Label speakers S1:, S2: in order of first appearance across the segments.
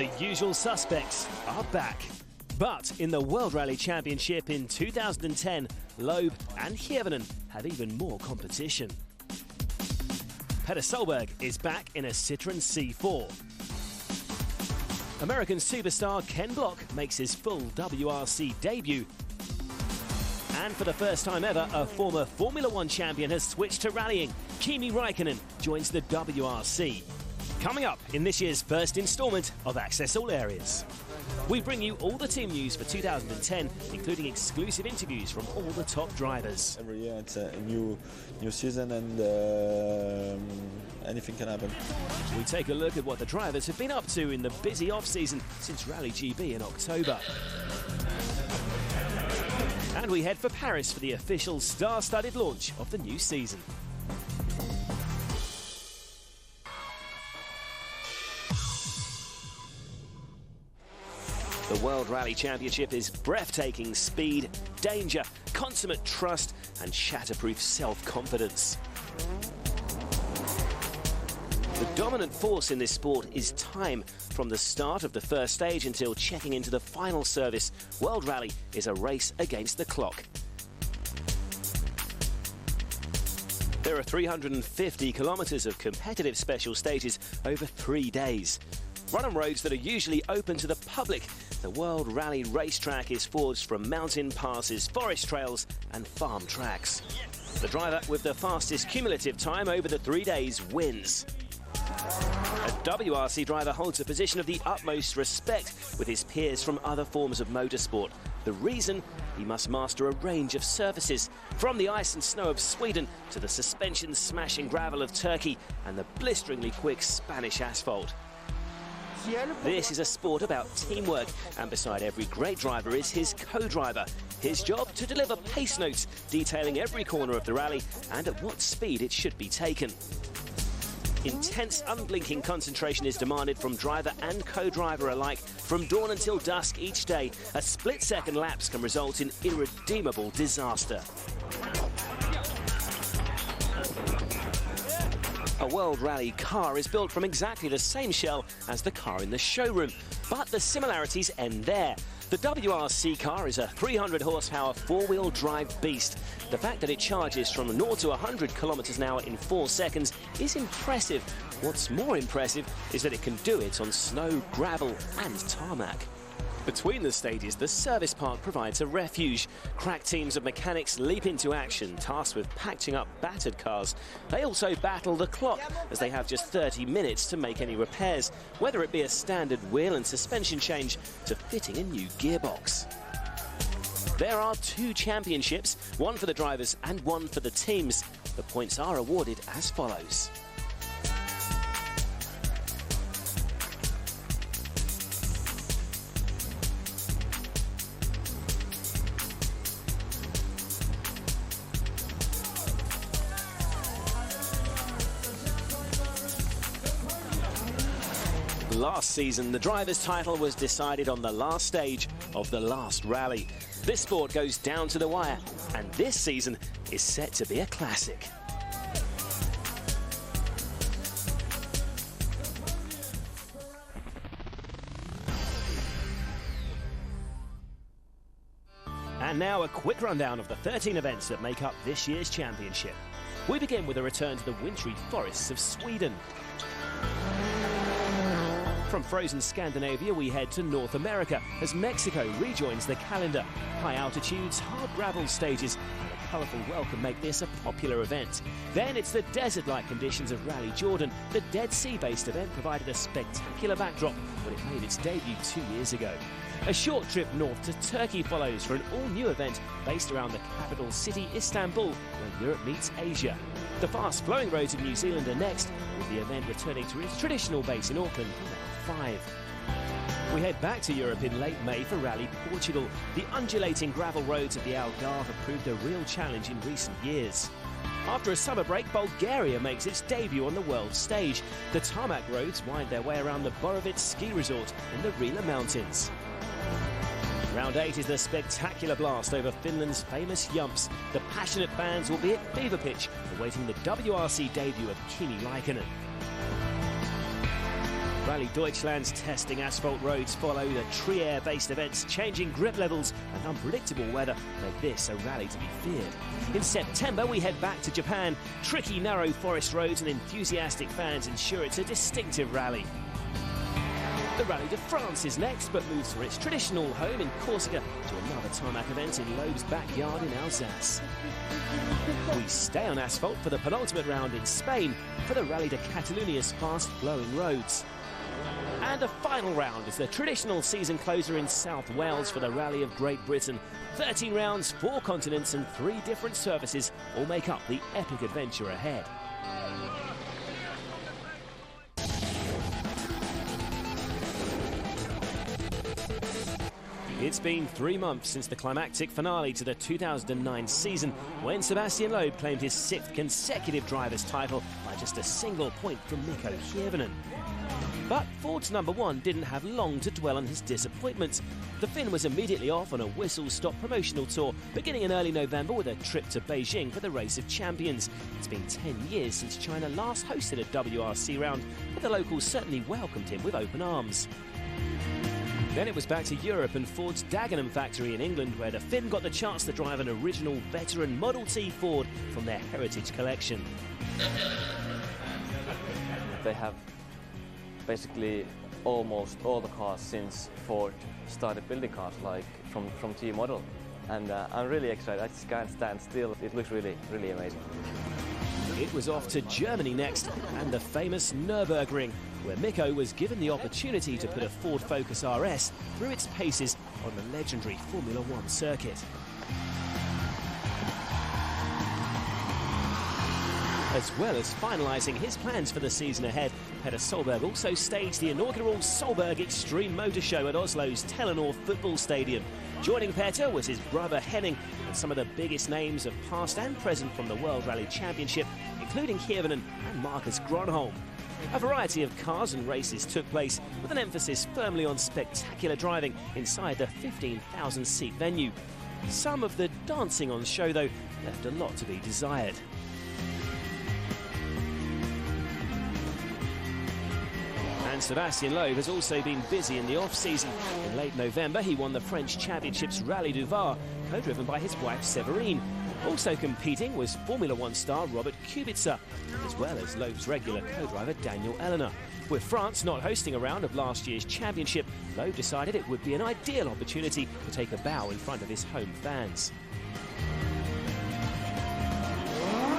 S1: The usual suspects are back. But in the World Rally Championship in 2010, Loeb and Hirvonen have even more competition. Petter Solberg is back in a Citroën C4. American superstar Ken Block makes his full WRC debut. And for the first time ever, a former Formula One champion has switched to rallying. Kimi Räikkönen joins the WRC. Coming up in this year's first instalment of Access All Areas. We bring you all the team news for 2010, including exclusive interviews from all the top drivers.
S2: Every year it's a new season, and anything can happen.
S1: We take a look at what the drivers have been up to in the busy off-season since Rally GB in October. And we head for Paris for the official star-studded launch of the new season. The World Rally Championship is breathtaking speed, danger, consummate trust, and shatterproof self-confidence. The dominant force in this sport is time. From the start of the first stage until checking into the final service, World Rally is a race against the clock. There are 350 kilometers of competitive special stages over 3 days. Run on roads that are usually open to the public. The World Rally racetrack is forged from mountain passes, forest trails and farm tracks. The driver with the fastest cumulative time over the 3 days wins. A WRC driver holds a position of the utmost respect with his peers from other forms of motorsport. The reason? He must master a range of surfaces, from the ice and snow of Sweden to the suspension-smashing gravel of Turkey and the blisteringly quick Spanish asphalt. This is a sport about teamwork, and beside every great driver is his co-driver. His job to deliver pace notes, detailing every corner of the rally and at what speed it should be taken. Intense, unblinking concentration is demanded from driver and co-driver alike. From dawn until dusk each day, a split-second lapse can result in irredeemable disaster. A World Rally car is built from exactly the same shell as the car in the showroom, but the similarities end there. The WRC car is a 300 horsepower four-wheel drive beast. The fact that it charges from 0 to 100 kilometers an hour in 4 seconds is impressive. What's more impressive is that it can do it on snow, gravel and tarmac. Between the stages, the service park provides a refuge. Crack teams of mechanics leap into action, tasked with patching up battered cars. They also battle the clock, as they have just 30 minutes to make any repairs, whether it be a standard wheel and suspension change to fitting a new gearbox. There are 2 championships, one for the drivers and one for the teams. The points are awarded as follows. Last season, the driver's title was decided on the last stage of the last rally. This sport goes down to the wire, and this season is set to be a classic. And now a quick rundown of the 13 events that make up this year's championship. We begin with a return to the wintry forests of Sweden. From frozen Scandinavia, we head to North America as Mexico rejoins the calendar. High altitudes, hard gravel stages, and a colourful welcome make this a popular event. Then it's the desert-like conditions of Rally Jordan. The Dead Sea-based event provided a spectacular backdrop when it made its debut 2 years ago. A short trip north to Turkey follows for an all-new event based around the capital city, Istanbul, where Europe meets Asia. The fast-flowing roads of New Zealand are next, with the event returning to its traditional base in Auckland for round 5. We head back to Europe in late May for Rally Portugal. The undulating gravel roads of the Algarve have proved a real challenge in recent years. After a summer break, Bulgaria makes its debut on the world stage. The tarmac roads wind their way around the Borovets ski resort in the Rila Mountains. Round 8 is the spectacular blast over Finland's famous Jumps. The passionate fans will be at fever pitch, awaiting the WRC debut of Kimi Räikkönen. Rally Deutschland's testing asphalt roads follow the Trier-based events. Changing grip levels and unpredictable weather make this a rally to be feared. In September, we head back to Japan. Tricky, narrow forest roads and enthusiastic fans ensure it's a distinctive rally. The Rally de France is next, but moves for its traditional home in Corsica to another tarmac event in Loeb's backyard in Alsace. We stay on asphalt for the penultimate round in Spain for the Rally de Catalunia's fast-flowing roads. And a final round is the traditional season closer in South Wales for the Rally of Great Britain. 13 rounds, 4 continents and 3 different services all make up the epic adventure ahead. It's been 3 months since the climactic finale to the 2009 season, when Sébastien Loeb claimed his 6th consecutive driver's title by just a single point from Mikko Hirvonen. But Ford's number 1 didn't have long to dwell on his disappointment. The Finn was immediately off on a whistle-stop promotional tour, beginning in early November with a trip to Beijing for the Race of Champions. It's been 10 years since China last hosted a WRC round, but the locals certainly welcomed him with open arms. Then it was back to Europe and Ford's Dagenham factory in England, where the Finn got the chance to drive an original veteran Model T Ford from their heritage collection.
S3: They have basically almost all the cars since Ford started building cars, like from T model. And I'm really excited. I just can't stand still. It looks really, really amazing.
S1: It was off to Germany next, and the famous Nürburgring, where Mikko was given the opportunity to put a Ford Focus RS through its paces on the legendary Formula One circuit. As well as finalising his plans for the season ahead, Petter Solberg also staged the inaugural Solberg Extreme Motor Show at Oslo's Telenor Football Stadium. Joining Petter was his brother Henning and some of the biggest names of past and present from the World Rally Championship, including Hirvonen and Marcus Gronholm. A variety of cars and races took place, with an emphasis firmly on spectacular driving inside the 15,000-seat venue. Some of the dancing on show, though, left a lot to be desired. And Sébastien Loeb has also been busy in the off-season. In late November, he won the French Championship's Rally du Var, co-driven by his wife Séverine. Also competing was Formula One star Robert Kubica, as well as Loeb's regular co-driver Daniel Elena. With France not hosting a round of last year's championship, Loeb decided it would be an ideal opportunity to take a bow in front of his home fans.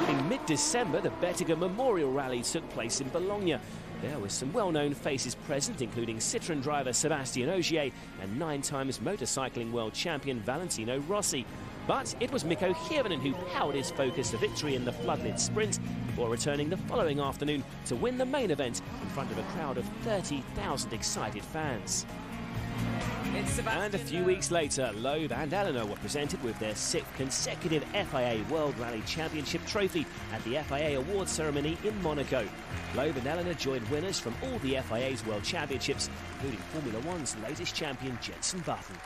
S1: In mid-December, the Bettiger Memorial Rally took place in Bologna. There were some well-known faces present, including Citroën driver Sébastien Ogier and 9-time motorcycling world champion Valentino Rossi. But it was Mikko Hirvonen who powered his Focus to victory in the floodlit sprint before returning the following afternoon to win the main event in front of a crowd of 30,000 excited fans. And a few weeks later, Loeb and Elena were presented with their 6th consecutive FIA World Rally Championship trophy at the FIA Awards ceremony in Monaco. Loeb and Elena joined winners from all the FIA's World Championships, including Formula One's latest champion, Jenson Button.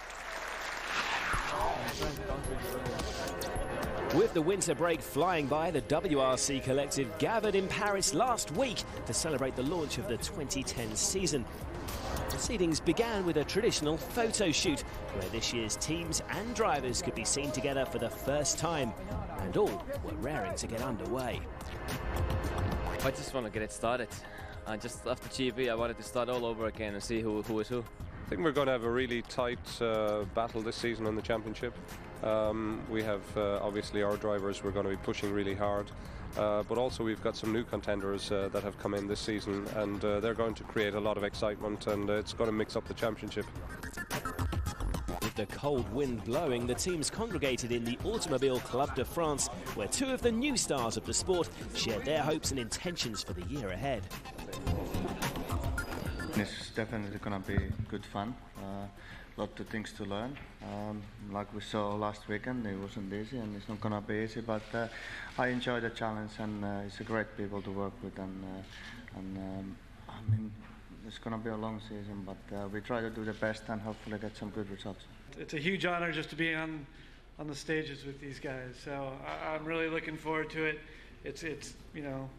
S1: With the winter break flying by, the WRC collective gathered in Paris last week to celebrate the launch of the 2010 season. Proceedings began with a traditional photo shoot, where this year's teams and drivers could be seen together for the first time, and all were raring to get underway.
S3: I just want to get it started. Just after GP, I wanted to start all over again and see who is who.
S4: I think we're going to have a really tight battle this season on the championship. We have obviously our drivers, we're going to be pushing really hard, but also we've got some new contenders that have come in this season, and they're going to create a lot of excitement, and it's going to mix up the championship.
S1: With the cold wind blowing, the teams congregated in the Automobile Club de France, where 2 of the new stars of the sport shared their hopes and intentions for the year ahead.
S5: It's definitely going to be good fun. Lot of things to learn. Like we saw last weekend, it wasn't easy, and it's not going to be easy. But I enjoy the challenge, and it's a great people to work with. And I mean, it's going to be a long season, but we try to do the best and hopefully get some good results.
S6: It's a huge honor just to be on the stages with these guys. So I'm really looking forward to it. it's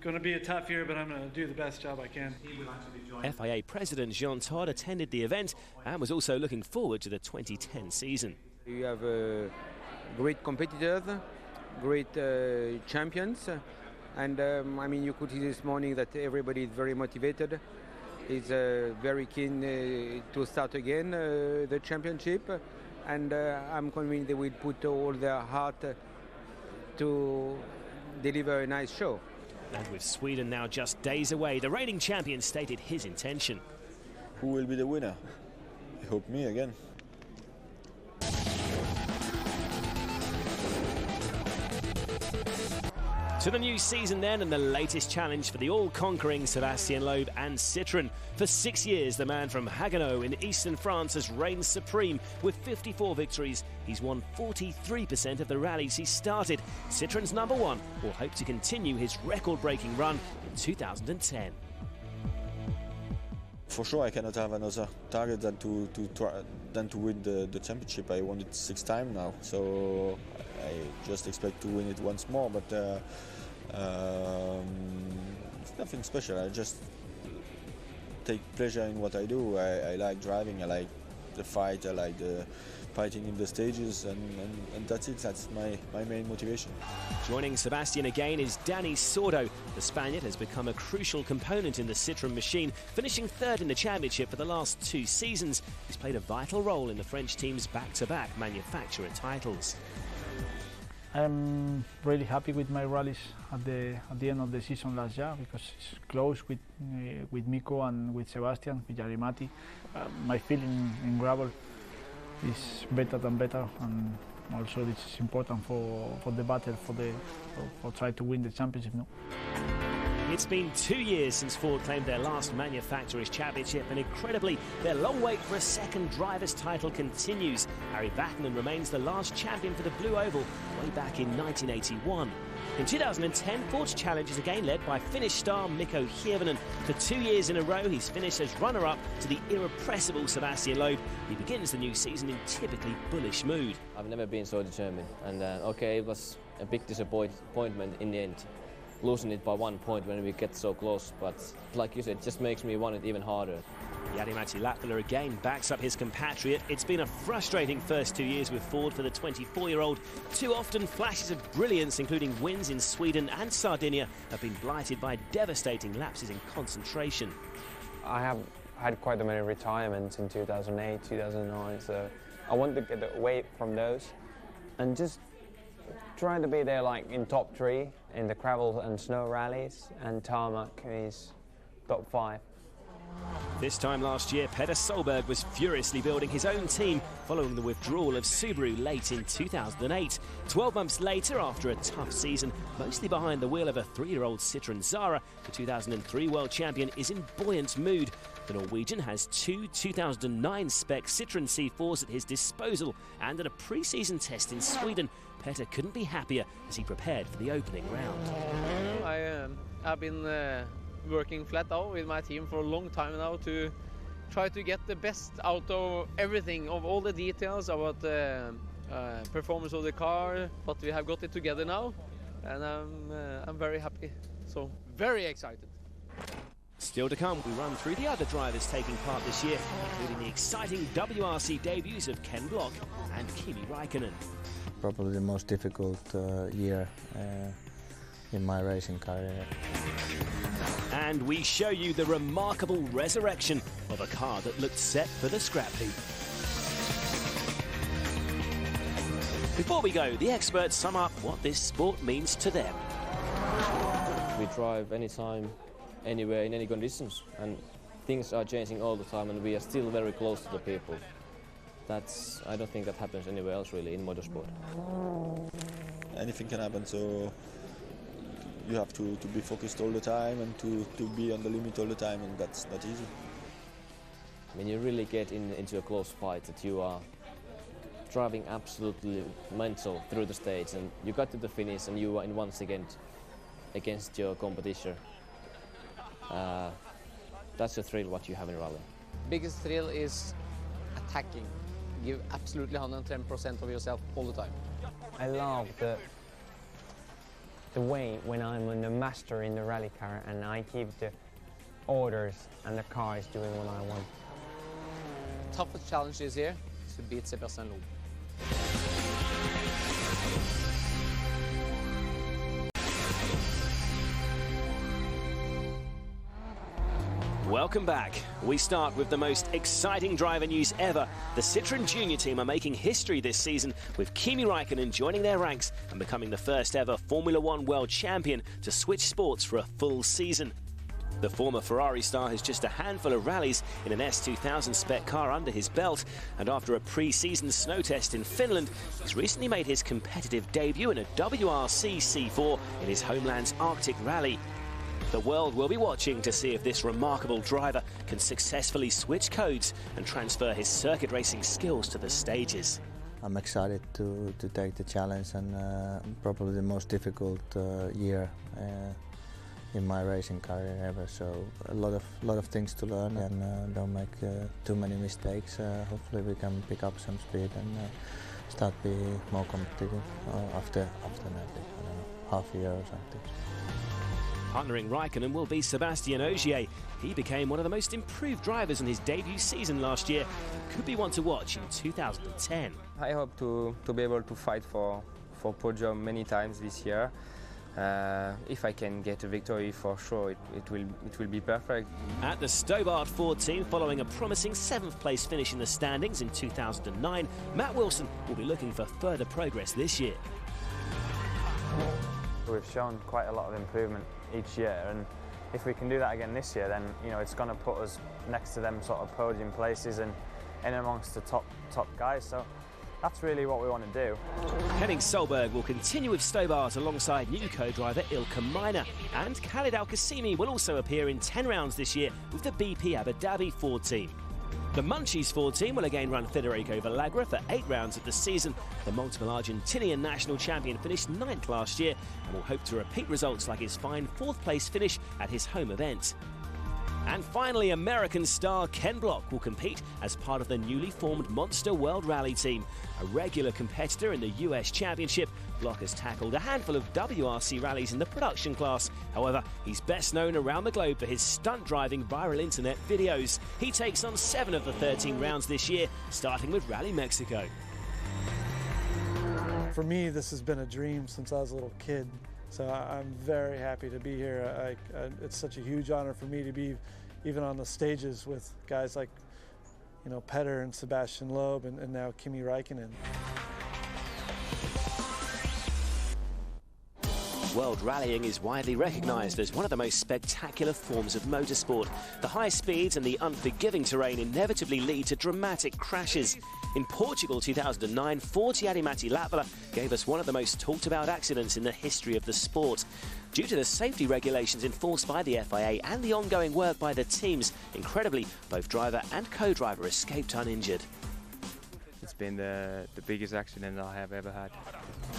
S6: going to be a tough year, but I'm going to do the best job I can.
S1: FIA President Jean Todt attended the event and was also looking forward to the 2010 season.
S7: You have great competitors, great champions, and I mean, you could see this morning that everybody is very motivated. Is very keen to start again the championship, and I'm convinced they will put all their heart to deliver a nice show.
S1: And with Sweden now just days away, the reigning champion stated his intention.
S2: Who will be the winner? I hope me again.
S1: To the new season then, and the latest challenge for the all-conquering Sébastien Loeb and Citroën. For 6 years, the man from Haguenau in eastern France has reigned supreme with 54 victories. He's won 43% of the rallies he started. Citroën's #1 will hope to continue his record-breaking run in 2010.
S2: For sure, I cannot have another target than to win the championship. I won it 6 times now, so I just expect to win it once more. But it's nothing special. I just take pleasure in what I do. I like driving. I like the fight. I like the fighting in the stages, and that's it. That's my main motivation.
S1: Joining Sébastien again is Dani Sordo. The Spaniard has become a crucial component in the Citroën machine, finishing 3rd in the championship for the last 2 seasons. He's played a vital role in the French team's back-to-back manufacturer titles.
S8: I'm really happy with my rallies at the end of the season last year, because it's close with Mikko and with Sebastian, with Jari-Matti. My feeling in gravel is better than better, and also this is important for the battle for try to win the championship. No?
S1: It's been 2 years since Ford claimed their last manufacturers' championship, and incredibly, their long wait for a second driver's title continues. Harry Vatanen remains the last champion for the Blue Oval way back in 1981. In 2010, Ford's challenge is again led by Finnish star Mikko Hirvonen. For 2 years in a row, he's finished as runner-up to the irrepressible Sébastien Loeb. He begins the new season in typically bullish mood.
S3: I've never been so determined, and okay, it was a big disappointment in the end, losing it by 1 point when we get so close, but like you said, it just makes me want it even harder.
S1: Jari-Matti Latvala again backs up his compatriot. It's been a frustrating first 2 years with Ford for the 24-year-old. Too often, flashes of brilliance, including wins in Sweden and Sardinia, have been blighted by devastating lapses in concentration.
S9: I have had quite a many retirements in 2008, 2009, so I want to get away from those and just trying to be there like in top 3 in the gravel and snow rallies, and tarmac is top 5.
S1: This time last year, Petter Solberg was furiously building his own team following the withdrawal of Subaru late in 2008. 12 months later, after a tough season, mostly behind the wheel of a 3-year-old Citroën Zara, the 2003 world champion is in buoyant mood. The Norwegian has 2 2009 spec Citroën C4s at his disposal, and at a pre-season test in Sweden, Petter couldn't be happier as he prepared for the opening round.
S10: I've been working flat out with my team for a long time now to try to get the best out of everything, of all the details about the performance of the car, but we have got it together now, and I'm very happy, so very excited.
S1: Still to come, we run through the other drivers taking part this year, including the exciting WRC debuts of Ken Block and Kimi Räikkönen.
S5: Probably the most difficult year in my racing career.
S1: And we show you the remarkable resurrection of a car that looked set for the scrap heap. Before we go, the experts sum up what this sport means to them.
S3: We drive anytime, anywhere, in any conditions, and things are changing all the time, and we are still very close to the people. I don't think that happens anywhere else really in motorsport.
S2: Anything can happen, so you have to be focused all the time and to be on the limit all the time, and that's not easy.
S3: When you really get into a close fight, that you are driving absolutely mental through the stage, and you got to the finish and you are in 1 second against your competition. That's the thrill what you have in rally.
S10: Biggest thrill is attacking. Give absolutely 110% of yourself all the time.
S9: I love the the way when I'm the master in the rally car and I give the orders and the car is doing what I want.
S10: Toughest challenge this year is to beat Sebastian Loeb.
S1: Welcome back. We start with the most exciting driver news ever. The Citroën Junior team are making history this season, with Kimi Räikkönen joining their ranks and becoming the first ever Formula One world champion to switch sports for a full season. The former Ferrari star has just a handful of rallies in an S2000 spec car under his belt, and after a pre-season snow test in Finland, he's recently made his competitive debut in a WRC C4 in his homeland's Arctic Rally. The world will be watching to see if this remarkable driver can successfully switch codes and transfer his circuit racing skills to the stages.
S5: I'm excited to take the challenge, and probably the most difficult year in my racing career ever. So a lot of things to learn, and don't make too many mistakes. Hopefully we can pick up some speed and start being more competitive after maybe, I don't know, half a year or something.
S1: Partnering Räikkönen will be Sébastien Ogier. He became one of the most improved drivers in his debut season last year and could be one to watch in 2010.
S11: I hope to be able to fight for podium many times this year. If I can get a victory, for sure it will be perfect.
S1: At the Stobart Ford team, following a promising 7th place finish in the standings in 2009, Matt Wilson will be looking for further progress this year.
S12: We've shown quite a lot of improvement each year, and if we can do that again this year, then it's going to put us next to them sort of podium places and in amongst the top guys. So that's really what we want to do.
S1: Henning Solberg will continue with Stobart alongside new co-driver Ilka Minor, and Khalid Al-Qasimi will also appear in 10 rounds this year with the BP Abu Dhabi Ford team. The Munchies Ford team will again run Federico Villagra for 8 rounds of the season. The multiple Argentinian national champion finished 9th last year and will hope to repeat results like his fine 4th place finish at his home event. And finally, American star Ken Block will compete as part of the newly formed Monster World Rally team. A regular competitor in the US Championship, Block has tackled a handful of WRC rallies in the production class. However, he's best known around the globe for his stunt-driving viral internet videos. He takes on 7 of the 13 rounds this year, starting with Rally Mexico.
S6: For me, this has been a dream since I was a little kid. So I'm very happy to be here. It's such a huge honor for me to be even on the stages with guys like, Petter and Sebastian Loeb and now Kimi Räikkönen.
S1: World rallying is widely recognised as one of the most spectacular forms of motorsport. The high speeds and the unforgiving terrain inevitably lead to dramatic crashes. In Portugal 2009, Fortiati Matti Latvala gave us one of the most talked about accidents in the history of the sport. Due to the safety regulations enforced by the FIA and the ongoing work by the teams, incredibly, both driver and co-driver escaped uninjured.
S11: It's been the biggest accident I have ever had.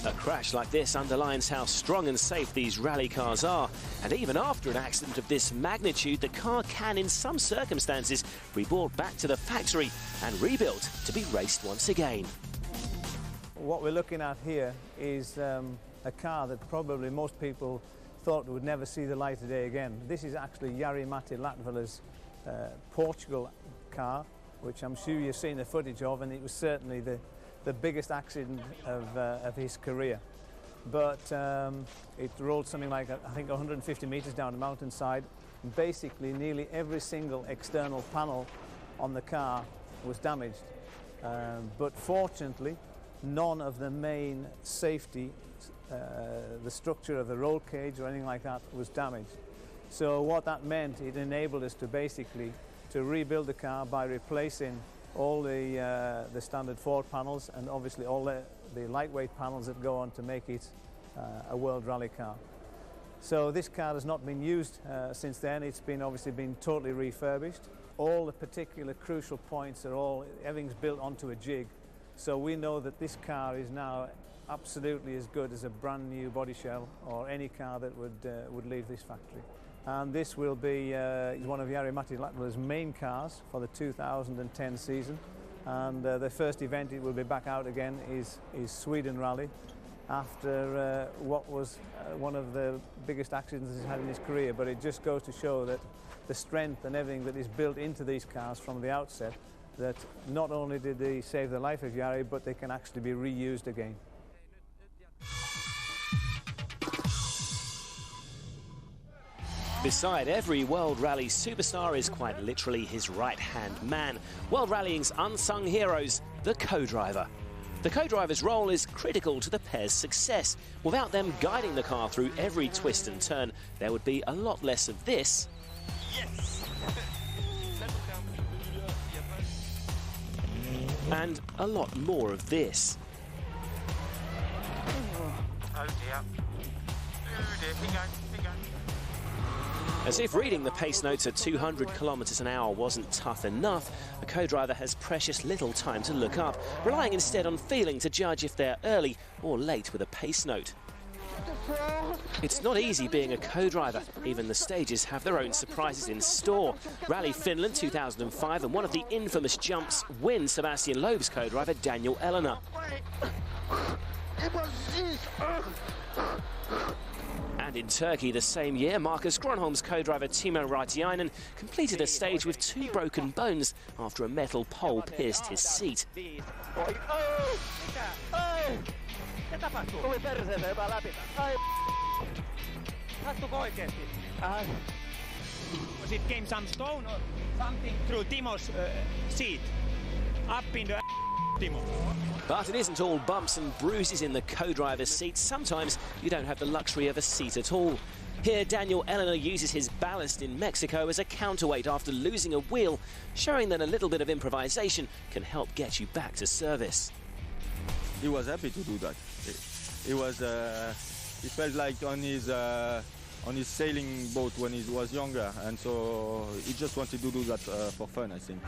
S1: A crash like this underlines how strong and safe these rally cars are. And even after an accident of this magnitude, the car can, in some circumstances, be brought back to the factory and rebuilt to be raced once again.
S13: What we're looking at here is a car that probably most people thought would never see the light of day again. This is actually Jari-Matti Latvala's Portugal car, which I'm sure you've seen the footage of, and it was certainly the biggest accident of his career. But it rolled something like, I think, 150 metres down the mountainside. Basically, nearly every single external panel on the car was damaged. But fortunately, none of the main safety, the structure of the roll cage or anything like that, was damaged. So what that meant, it enabled us to basically rebuild the car by replacing all the standard Ford panels and obviously all the lightweight panels that go on to make it a world rally car. So this car has not been used since then. It's been obviously been totally refurbished. All the particular crucial points are everything's built onto a jig. So we know that this car is now absolutely as good as a brand new body shell or any car that would leave this factory. And this will be one of Jari-Matti Latvala's main cars for the 2010 season. And the first event it will be back out again is Sweden Rally. after what was one of the biggest accidents he's had in his career. But it just goes to show that the strength and everything that is built into these cars from the outset, that not only did they save the life of Jari, but they can actually be reused again.
S1: Beside every World Rally superstar is quite literally his right-hand man. World Rallying's unsung heroes, the co-driver. The co-driver's role is critical to the pair's success. Without them guiding the car through every twist and turn, there would be a lot less of this. Yes! And a lot more of this.
S14: Oh dear. Oh dear, keep going, keep going.
S1: As if reading the pace notes at 200 kilometres an hour wasn't tough enough, a co-driver has precious little time to look up, relying instead on feeling to judge if they're early or late with a pace note. It's not easy being a co-driver. Even the stages have their own surprises in store. Rally Finland 2005 and one of the infamous jumps wins Sebastian Loeb's co-driver Daniel Elena. And in Turkey the same year, Marcus Gronholm's co-driver Timo Raitiainen completed a stage with 2 broken bones after a metal pole pierced his seat.
S15: It came some stone or something through Timo's seat, up in the Timo.
S1: But it isn't all bumps and bruises in the co-driver's seat. Sometimes you don't have the luxury of a seat at all. Here, Daniel Elena uses his ballast in Mexico as a counterweight after losing a wheel, showing that a little bit of improvisation can help get you back to service.
S2: He was happy to do that. He felt like on his sailing boat when he was younger, and so he just wanted to do that for fun, I think.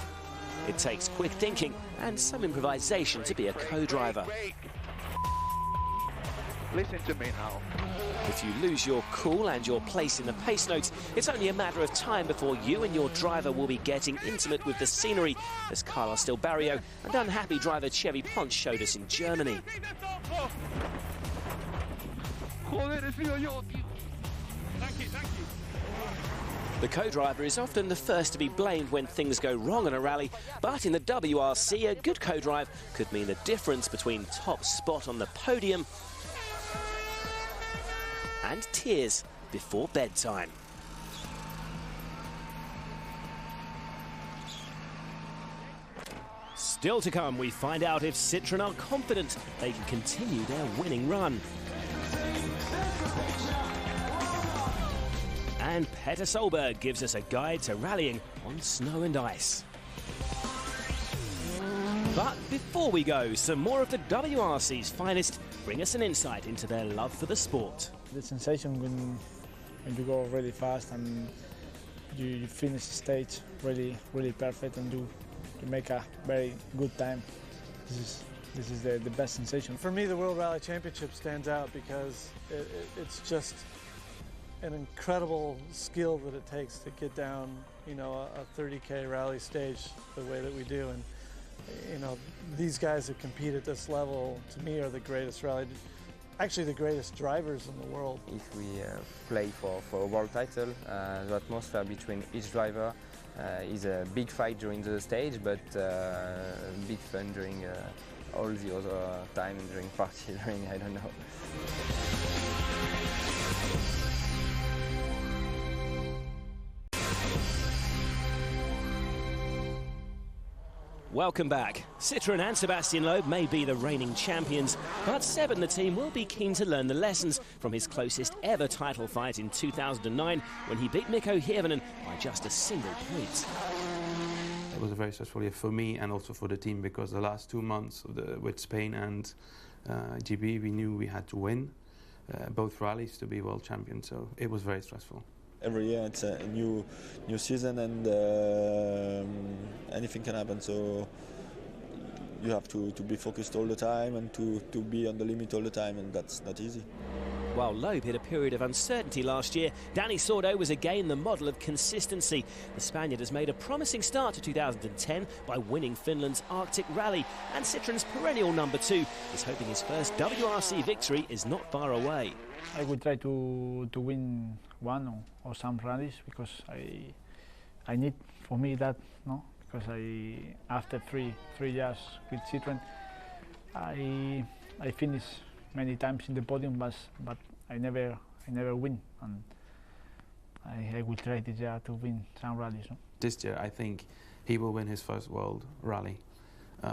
S1: It takes quick thinking and some improvisation to be a co-driver.
S14: Listen to me now.
S1: If you lose your cool and your place in the pace notes, it's only a matter of time before you and your driver will be getting intimate with the scenery, as Carlos Del Barrio and unhappy driver Chevy Ponce showed us in Germany.
S14: Thank you, thank you.
S1: The co-driver is often the first to be blamed when things go wrong in a rally, but in the WRC, a good co-drive could mean the difference between top spot on the podium and tears before bedtime. Still to come, we find out if Citroën are confident they can continue their winning run. And Petter Solberg gives us a guide to rallying on snow and ice. But before we go, some more of the WRC's finest bring us an insight into their love for the sport.
S8: The sensation when you go really fast and you finish the stage really perfect and you make a very good time. This is the best sensation.
S6: For me, the World Rally Championship stands out because it's just an incredible skill that it takes to get down, you know, a 30K rally stage the way that we do. And, you know, these guys that compete at this level, to me, are the greatest actually the greatest drivers in the world.
S11: If we play for a world title, the atmosphere between each driver is a big fight during the stage, but big fun during all the other time, during party, during, I don't know.
S1: Welcome back. Citroën and Sebastian Loeb may be the reigning champions, but Seb and the team will be keen to learn the lessons from his closest ever title fight in 2009 when he beat Mikko Hirvonen by just a single point.
S16: It was a very stressful year for me and also for the team because the last 2 months with Spain and GB, we knew we had to win both rallies to be world champions, so it was very stressful.
S2: Every year it's a new season, and anything can happen, so you have to be focused all the time and to be on the limit all the time, and that's not easy.
S1: While Loeb hit a period of uncertainty last year, Dani Sordo was again the model of consistency. The Spaniard has made a promising start to 2010 by winning Finland's Arctic Rally, and Citroen's perennial number 2 is hoping his first WRC victory is not far away.
S8: I will try to win one or some rallies, because I need, for me, that, no, because after three years with Citroen, I finished many times in the podium, but I never win, and I will try this year to win some rallies. No?
S16: This year, I think he will win his first World Rally,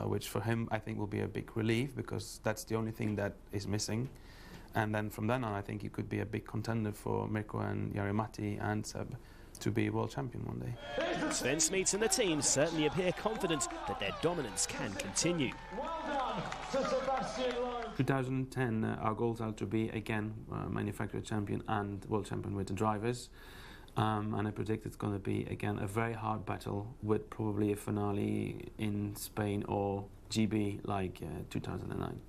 S16: which for him I think will be a big relief, because that's the only thing that is missing. And then from then on, I think he could be a big contender for Mirko and Jari-Matti and Seb to be world champion one day.
S1: Sven Smits and the team certainly appear confident that their dominance can continue.
S16: 2010, our goals are to be again manufacturer champion and world champion with the drivers. And I predict it's going to be again a very hard battle, with probably a finale in Spain or GB like 2009.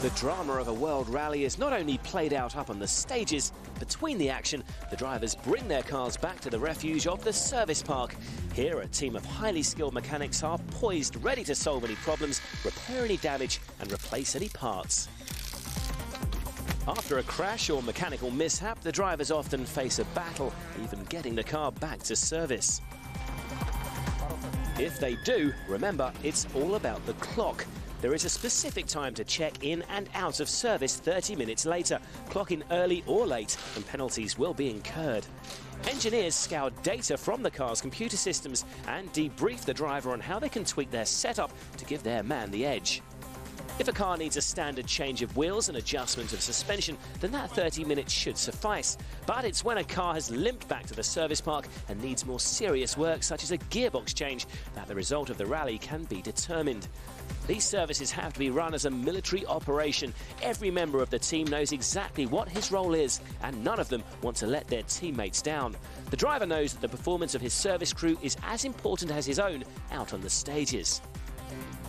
S1: The drama of a world rally is not only played out up on the stages. Between the action, the drivers bring their cars back to the refuge of the service park. Here, a team of highly skilled mechanics are poised, ready to solve any problems, repair any damage and replace any parts. After a crash or mechanical mishap, the drivers often face a battle, even getting the car back to service. If they do, remember, it's all about the clock. There is a specific time to check in and out of service 30 minutes later. Clock in early or late, and penalties will be incurred. Engineers scour data from the car's computer systems and debrief the driver on how they can tweak their setup to give their man the edge. If a car needs a standard change of wheels and adjustment of suspension, then that 30 minutes should suffice. But it's when a car has limped back to the service park and needs more serious work, such as a gearbox change, that the result of the rally can be determined. These services have to be run as a military operation. Every member of the team knows exactly what his role is, and none of them want to let their teammates down. The driver knows that the performance of his service crew is as important as his own out on the stages.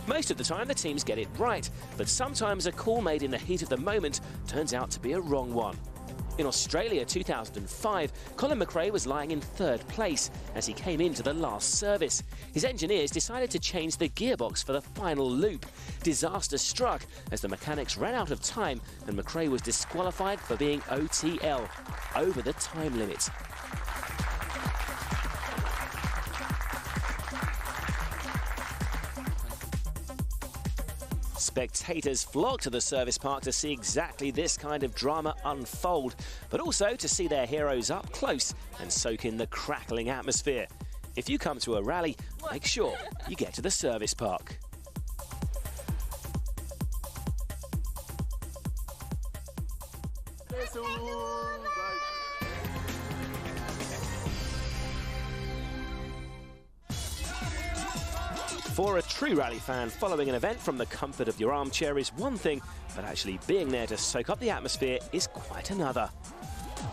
S1: Most of the time, the teams get it right, but sometimes a call made in the heat of the moment turns out to be a wrong one. In Australia 2005, Colin McRae was lying in 3rd place as he came into the last service. His engineers decided to change the gearbox for the final loop. Disaster struck as the mechanics ran out of time and McRae was disqualified for being OTL, over the time limit. Spectators flock to the service park to see exactly this kind of drama unfold, but also to see their heroes up close and soak in the crackling atmosphere. If you come to a rally, make sure you get to the service park. For a true rally fan, following an event from the comfort of your armchair is one thing, but actually being there to soak up the atmosphere is quite another.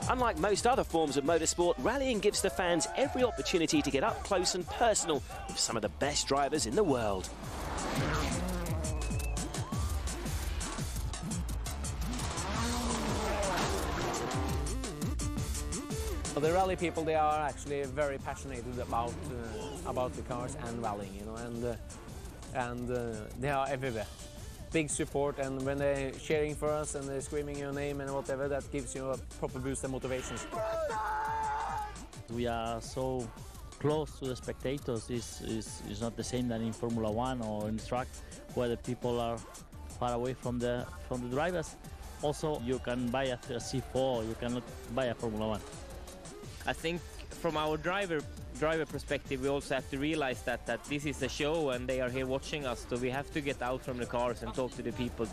S1: Unlike most other forms of motorsport, rallying gives the fans every opportunity to get up close and personal with some of the best drivers in the world.
S17: The rally people, they are actually very passionate about the cars and rallying, you know, and they are everywhere. Big support, and when they're cheering for us and they're screaming your name and whatever, that gives you a proper boost of motivation.
S18: We are so close to the spectators. It's not the same than in Formula One or in the track, where the people are far away from the drivers. Also, you can buy a C4, you cannot buy a Formula One.
S19: I think from our driver perspective, we also have to realize that this is a show and they are here watching us, so we have to get out from the cars and talk to the people.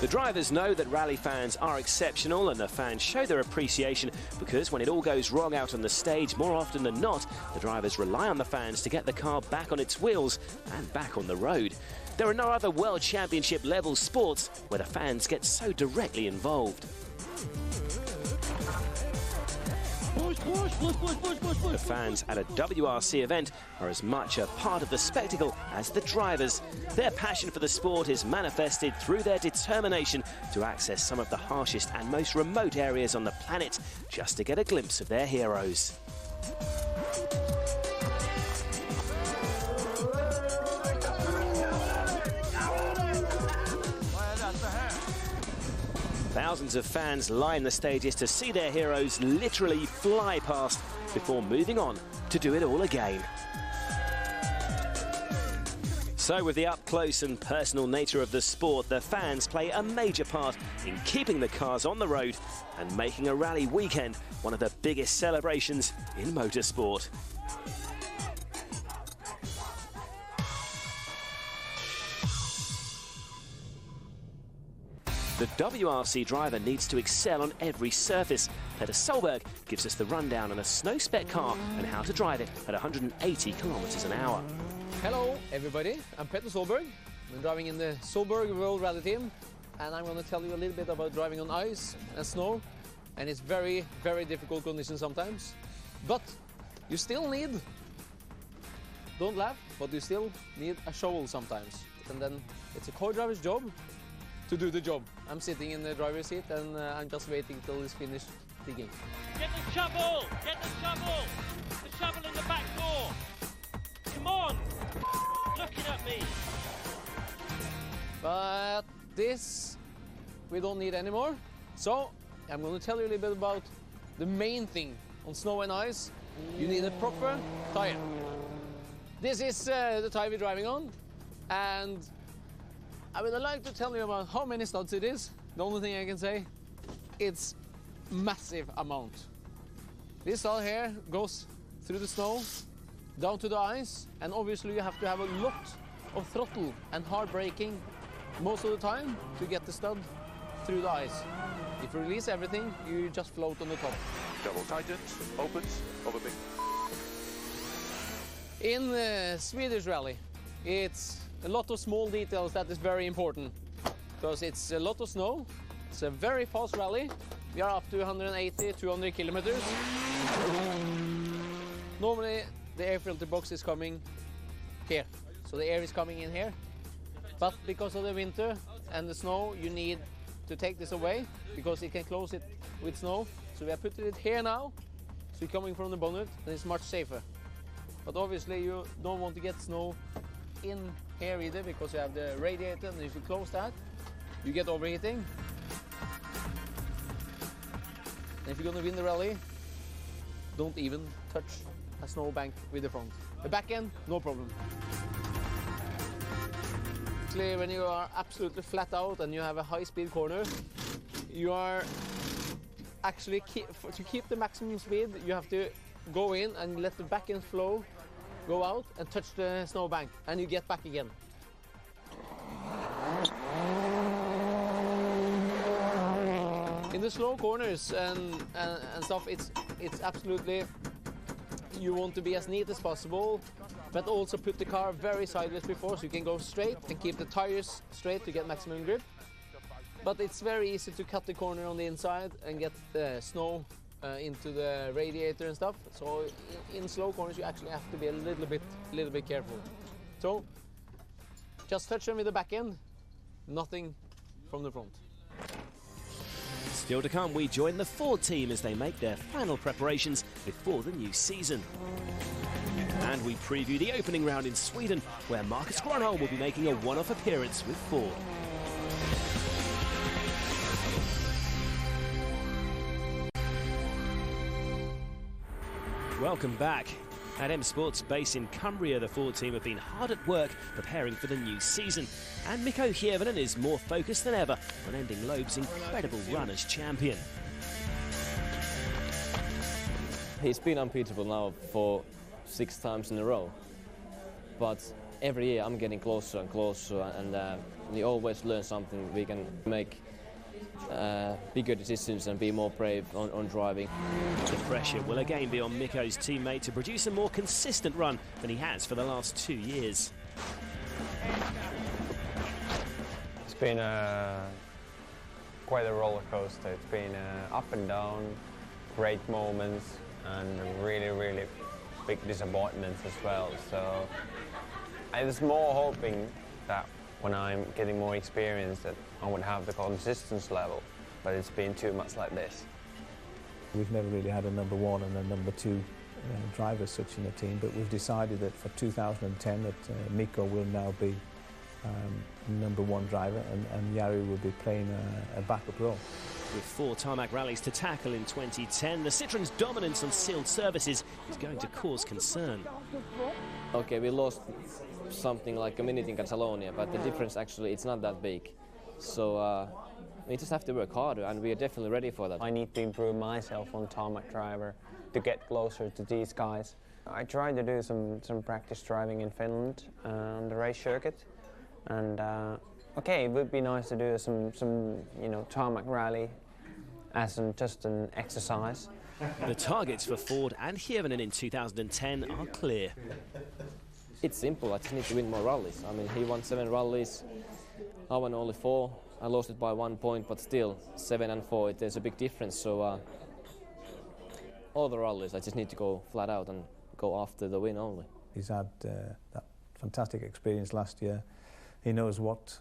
S1: The drivers know that rally fans are exceptional, and the fans show their appreciation because when it all goes wrong out on the stage, more often than not, the drivers rely on the fans to get the car back on its wheels and back on the road. There are no other World Championship level sports where the fans get so directly involved. The fans at a WRC event are as much a part of the spectacle as the drivers. Their passion for the sport is manifested through their determination to access some of the harshest and most remote areas on the planet just to get a glimpse of their heroes. Thousands of fans line the stages to see their heroes literally fly past before moving on to do it all again. So with the up-close and personal nature of the sport, the fans play a major part in keeping the cars on the road and making a rally weekend one of the biggest celebrations in motorsport. The WRC driver needs to excel on every surface. Petter Solberg gives us the rundown on a snow-spec car and how to drive it at 180 kilometers an hour.
S10: Hello everybody, I'm Petter Solberg. I'm driving in the Solberg World Rally Team, and I'm going to tell you a little bit about driving on ice and snow. And it's very, very difficult conditions sometimes. But you still need, don't laugh, but you still need a shovel sometimes. And then it's a car driver's job to do the job. I'm sitting in the driver's seat and I'm just waiting till he's finished digging.
S15: Get the shovel! Get the shovel! The shovel in the back door! Come on! Looking at me!
S10: But this we don't need anymore. So I'm going to tell you a little bit about the main thing on snow and ice. You need a proper tire. This is the tire we're driving on, and I would like to tell you about how many studs it is. The only thing I can say, it's massive amount. This stud here goes through the snow, down to the ice, and obviously you have to have a lot of throttle and hard braking most of the time to get the stud through the ice. If you release everything, you just float on the top.
S20: Double tightens, opens, over big.
S10: In the Swedish rally, it's a lot of small details that is very important, because it's a lot of snow. It's a very fast rally. We are up to 180, 200 kilometers. Normally, the air filter box is coming here, so the air is coming in here. But because of the winter and the snow, you need to take this away because it can close it with snow. So we have put it here now, so it's coming from the bonnet, and it's much safer. But obviously, you don't want to get snow in here either, because you have the radiator, and if you close that, you get overheating. And if you're going to win the rally, don't even touch a snow bank with the front. The back end, no problem. Actually, when you are absolutely flat out and you have a high-speed corner, you are actually, to keep the maximum speed, you have to go in and let the back end flow go out and touch the snow bank, and you get back again. In the slow corners and stuff, it's absolutely, you want to be as neat as possible, but also put the car very sideways before, so you can go straight and keep the tires straight to get maximum grip. But it's very easy to cut the corner on the inside and get the snow into the radiator and stuff. So in slow corners, you actually have to be a little bit careful. So just touch them with the back end, nothing from the front.
S1: Still to come, we join the Ford team as they make their final preparations before the new season. And we preview the opening round in Sweden, where Marcus Gronholm will be making a one-off appearance with Ford. Welcome back. At M Sports base in Cumbria, the Ford team have been hard at work preparing for the new season. And Mikko Hirvonen is more focused than ever on ending Loeb's incredible run as champion.
S3: He's been unbeatable now for 6 times in a row. But every year I'm getting closer and closer, and we always learn something. We can make bigger decisions and be more brave on driving.
S1: The pressure will again be on Mikko's teammate to produce a more consistent run than he has for the last 2 years.
S9: It's been quite a roller coaster. It's been up and down, great moments, and really, really big disappointments as well. So I was more hoping that when I'm getting more experience that I would have the consistency level, but it's been too much like this.
S13: We've never really had a number one and a number two driver as such in the team, but we've decided that for 2010 that Mikko will now be number one driver and Jari will be playing a backup role.
S1: With 4 tarmac rallies to tackle in 2010, the Citroen's dominance on sealed surfaces is going to cause concern.
S3: Okay, we lost something like a minute in Catalonia, but the difference actually it's not that big. So we just have to work harder, and we are definitely ready for that.
S9: I need to improve myself on tarmac driver to get closer to these guys. I tried to do some practice driving in Finland on the race circuit, and okay, it would be nice to do some tarmac rally as just an exercise.
S1: The targets for Ford and Hirvonen in 2010 are clear.
S3: It's simple, I just need to win more rallies. I mean, he won 7 rallies, I won only 4. I lost it by 1 point, but still 7 and 4, there's a big difference. So all the rallies, I just need to go flat out and go after the win only.
S13: He's had that fantastic experience last year. He knows what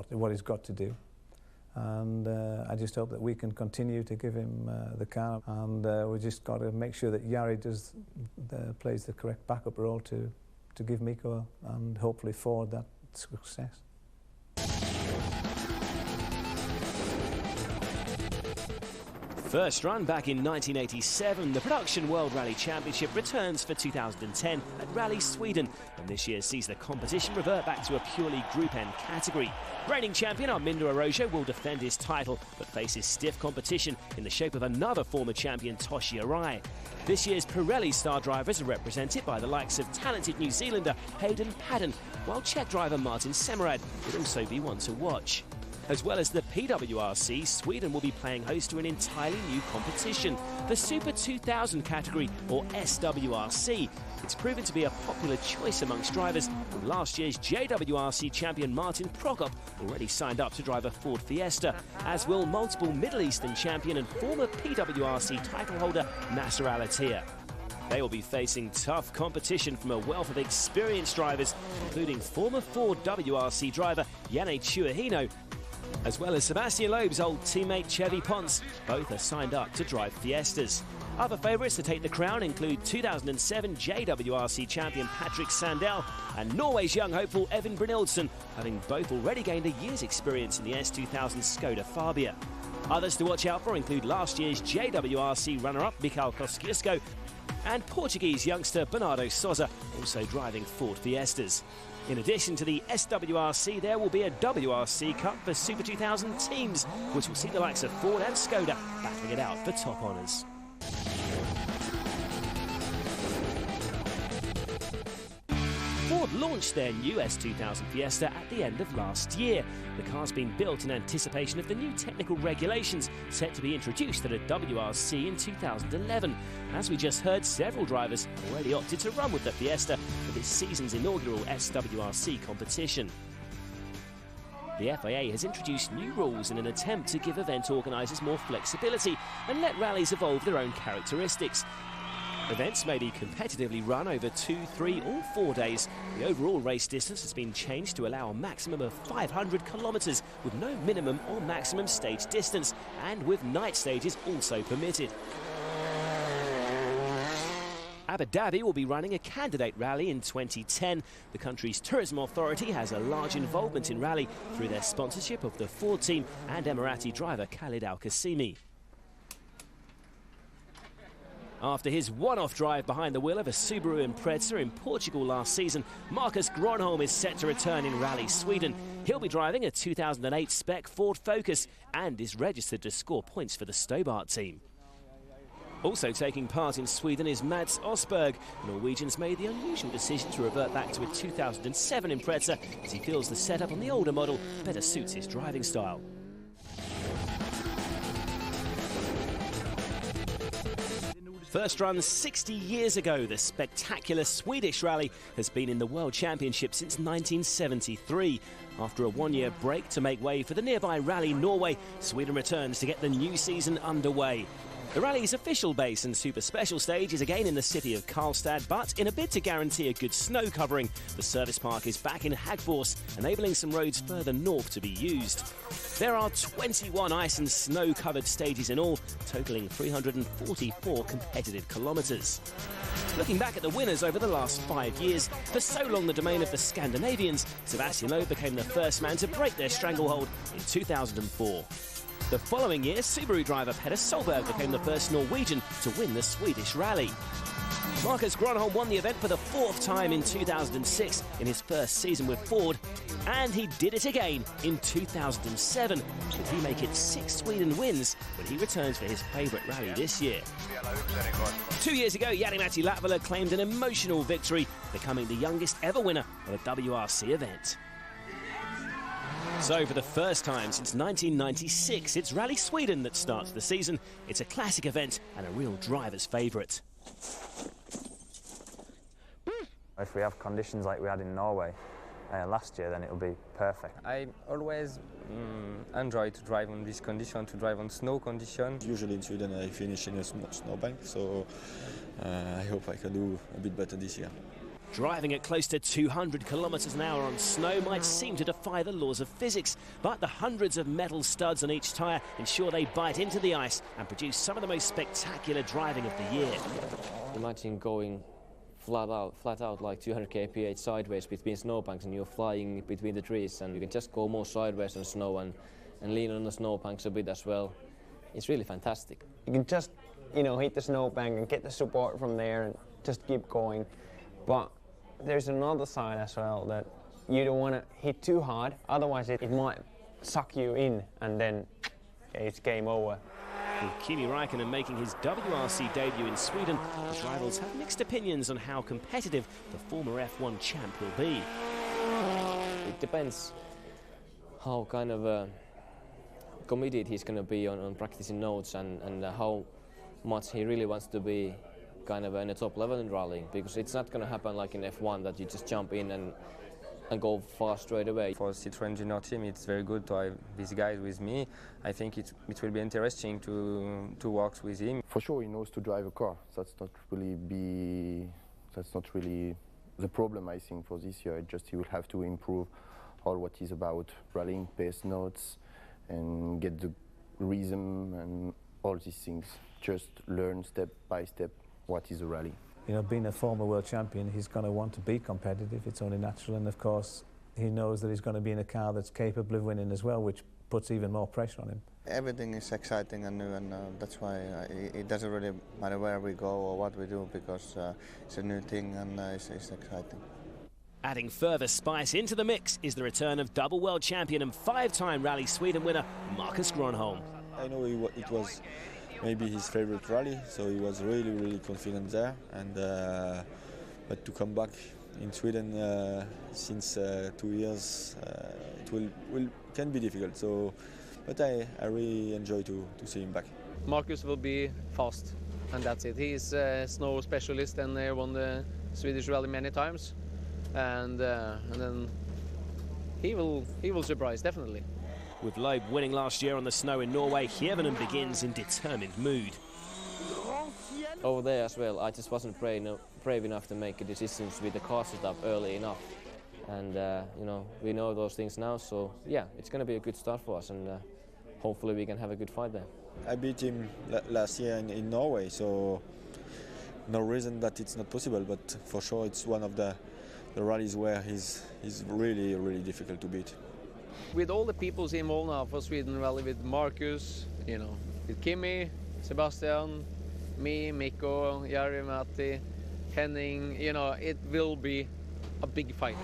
S13: he's got to do, and I just hope that we can continue to give him the car, and we just got to make sure that Jari plays the correct backup role to give Mikko and hopefully Ford that success.
S1: First run back in 1987, the Production World Rally Championship returns for 2010 at Rally Sweden, and this year sees the competition revert back to a purely Group N category. Reigning champion Armindo Araujo will defend his title, but faces stiff competition in the shape of another former champion, Toshi Arai. This year's Pirelli star drivers are represented by the likes of talented New Zealander Hayden Paddon, while Czech driver Martin Semmerad would also be one to watch. As well as the PWRC, Sweden will be playing host to an entirely new competition, the Super 2000 category, or SWRC. It's proven to be a popular choice amongst drivers, and last year's JWRC champion Martin Prokop already signed up to drive a Ford Fiesta, as will multiple Middle Eastern champion and former PWRC title holder Nasser Al-Attiyah. They will be facing tough competition from a wealth of experienced drivers, including former Ford WRC driver Janne Chuahino, as well as Sebastian Loeb's old teammate Chevy Ponce. Both are signed up to drive Fiestas. Other favourites to take the crown include 2007 JWRC champion Patrick Sandell and Norway's young hopeful Evan Brynildsen, having both already gained a year's experience in the S2000 Skoda Fabia. Others to watch out for include last year's JWRC runner-up Mikael Kosciuszko and Portuguese youngster Bernardo Sousa, also driving Ford Fiestas. In addition to the SWRC, there will be a WRC Cup for Super 2000 teams, which will see the likes of Ford and Skoda battling it out for top honours. Ford launched their new S2000 Fiesta at the end of last year. The car's been built in anticipation of the new technical regulations set to be introduced at a WRC in 2011. As we just heard, several drivers already opted to run with the Fiesta for this season's inaugural SWRC competition. The FIA has introduced new rules in an attempt to give event organisers more flexibility and let rallies evolve their own characteristics. Events may be competitively run over 2, 3 or 4 days. The overall race distance has been changed to allow a maximum of 500 kilometres with no minimum or maximum stage distance, and with night stages also permitted. Abu Dhabi will be running a candidate rally in 2010. The country's tourism authority has a large involvement in rally through their sponsorship of the Ford team and Emirati driver Khalid Al-Qasimi. After his one-off drive behind the wheel of a Subaru Impreza in Portugal last season, Marcus Gronholm is set to return in Rally Sweden. He'll be driving a 2008 spec Ford Focus and is registered to score points for the Stobart team. Also taking part in Sweden is Mats Osberg. Norwegians made the unusual decision to revert back to a 2007 Impreza as he feels the setup on the older model better suits his driving style. First run 60 years ago, the spectacular Swedish rally has been in the World Championship since 1973. After a one-year break to make way for the nearby Rally Norway, Sweden returns to get the new season underway. The rally's official base and super special stage is again in the city of Karlstad, but in a bid to guarantee a good snow covering, the service park is back in Hagfors, enabling some roads further north to be used. There are 21 ice and snow-covered stages in all, totalling 344 competitive kilometres. Looking back at the winners over the last 5 years, for so long the domain of the Scandinavians, Sebastian Loeb became the first man to break their stranglehold in 2004. The following year, Subaru driver Petter Solberg became the first Norwegian to win the Swedish rally. Marcus Gronholm won the event for the 4th time in 2006 in his first season with Ford, and he did it again in 2007. Should he make it 6 Sweden wins when he returns for his favourite rally this year? 2 years ago, Jari-Matti Latvala claimed an emotional victory, becoming the youngest ever winner of a WRC event. So, for the first time since 1996, it's Rally Sweden that starts the season. It's a classic event and a real driver's favourite.
S12: If we have conditions like we had in Norway last year, then it'll be perfect.
S11: I always enjoy to drive on this condition, to drive on snow conditions.
S2: Usually in Sweden I finish in a snowbank, so I hope I can do a bit better this year.
S1: Driving at close to 200 kilometres an hour on snow might seem to defy the laws of physics, but the hundreds of metal studs on each tyre ensure they bite into the ice and produce some of the most spectacular driving of the year.
S3: Imagine going flat out like 200 kph sideways between snowbanks, and you're flying between the trees, and you can just go more sideways on snow and lean on the snowbanks a bit as well. It's really fantastic.
S9: You can just, hit the snowbank and get the support from there and just keep going. But there's another side as well, that you don't want to hit too hard, otherwise it might suck you in and then it's game over.
S1: With Kimi Räikkönen making his WRC debut in Sweden, his rivals have mixed opinions on how competitive the former F1 champ will be.
S3: It depends how kind of committed he's going to be on practicing notes and how much he really wants to be kind of in the top level in rallying, because it's not going to happen like in F1 that you just jump in and go fast straight away.
S11: For Citroën Junior team, it's very good to have these guys with me. I think it will be interesting to work with him.
S21: For sure, he knows to drive a car. That's not really the problem, I think, for this year. Just he will have to improve all what is about rallying, pace notes, and get the rhythm and all these things. Just learn step by step what is a rally.
S13: Being a former world champion, he's going to want to be competitive. It's only natural, and of course he knows that he's going to be in a car that's capable of winning as well, which puts even more pressure on him.
S5: Everything is exciting and new, and that's why it doesn't really matter where we go or what we do, because it's a new thing and it's exciting.
S1: Adding further spice into the mix is the return of double world champion and 5-time Rally Sweden winner Marcus Gronholm.
S2: I know it was maybe his favorite rally, so he was really confident there, and but to come back in Sweden since 2 years, it can be difficult. So, but I really enjoy to see him back.
S10: Marcus will be fast, and that's it. He's a snow specialist and won the Swedish rally many times, and then he will surprise definitely.
S1: With Loeb winning last year on the snow in Norway, Hirvonen begins in determined mood.
S3: Over there as well, I just wasn't brave enough to make a decision with the car setup early enough. And, we know those things now, so yeah, it's going to be a good start for us, and hopefully we can have a good fight there.
S2: I beat him last year in Norway, so no reason that it's not possible, but for sure it's one of the rallies where he's really difficult to beat.
S10: With all the people involved now for Sweden Rally, with Marcus, with Kimi, Sebastian, me, Mikko, Jari-Matti, Henning, it will be a big fight.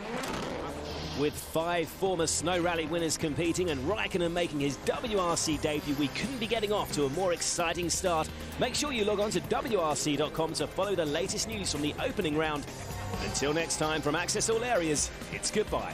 S1: With 5 former snow rally winners competing and Räikkönen making his WRC debut, we couldn't be getting off to a more exciting start. Make sure you log on to WRC.com to follow the latest news from the opening round. Until next time, from Access All Areas, it's goodbye.